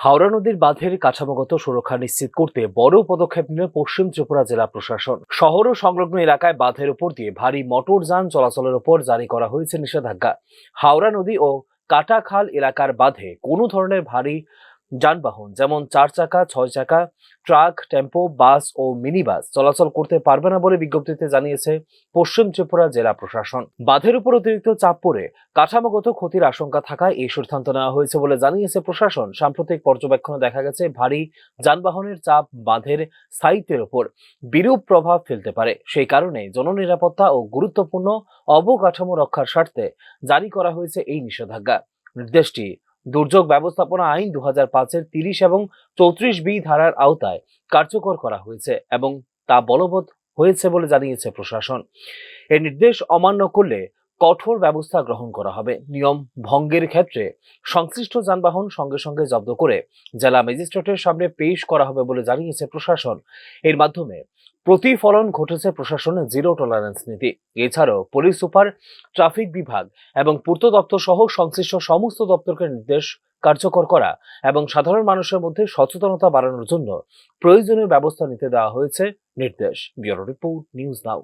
হাওড়া নদীর বাঁধের কাঠামোগত সুরক্ষা নিশ্চিত করতে বড় পদক্ষেপ নিল পশ্চিম ত্রিপুরা জেলা প্রশাসন। শহর ও সংলগ্ন এলাকায় বাঁধের উপর দিয়ে ভারী মোটরযান চলাচলের উপর জারি করা হয়েছে নিষেধাজ্ঞা। হাওড়া নদী ও কাটাখাল এলাকার বাঁধে কোনো ধরনের ভারী যানবাহন যেমন 4 চাকা, 6 চাকা, ট্রাক, টেম্পো, বাস ও মিনি বাস চলাচল করতে পারবে না বলে বিজ্ঞপ্তিতে জানিয়েছে পশ্চিম ত্রিপুরা জেলা প্রশাসন। বাঁধের উপর অতিরিক্ত চাপ পড়ে কাঠামোগত ক্ষতির আশঙ্কা থাকায় এই সিদ্ধান্ত নেওয়া হয়েছে বলে জানিয়েছে প্রশাসন। সাম্প্রতিক পর্যবেক্ষণে দেখা গেছে ভারী যানবাহনের চাপ বাঁধের স্থায়িত্বের উপর বিরূপ প্রভাব ফেলতে পারে। সেই কারণে জননিরাপত্তা ও গুরুত্বপূর্ণ অবকাঠামো রক্ষার স্বার্থে জারি করা হয়েছে এই নিষেধাজ্ঞা। নির্দেশটি দুর্যোগ ব্যবস্থাপনা আইন 2005-এর 30 এবং 34B ধারার আওতায় কার্যকর করা হয়েছে এবং তা বলবৎ হয়েছে বলে জানিয়েছে প্রশাসন। এই নির্দেশ অমান্য করলে কঠোর ব্যবস্থা গ্রহণ করা হবে। নিয়ম ভঙ্গের ক্ষেত্রে সংশ্লিষ্ট যানবাহন সঙ্গে সঙ্গে জব্দ করে জেলা ম্যাজিস্ট্রেটের সামনে পেশ করা হবে বলে জানিয়েছে প্রশাসন। এর মাধ্যমে প্রতিফলন ঘটেছে প্রশাসনের জিরো টলারেন্স নীতি। এছাড়াও পুলিশ সুপার, ট্রাফিক বিভাগ এবং পূর্ত দপ্তর সহ সংশ্লিষ্ট সমস্ত দপ্তরকে নির্দেশ কার্যকর করা এবং সাধারণ মানুষের মধ্যে সচেতনতা বাড়ানোর জন্য প্রয়োজনীয় ব্যবস্থা নিতে দেওয়া হয়েছে নির্দেশ। Bureau report, news now.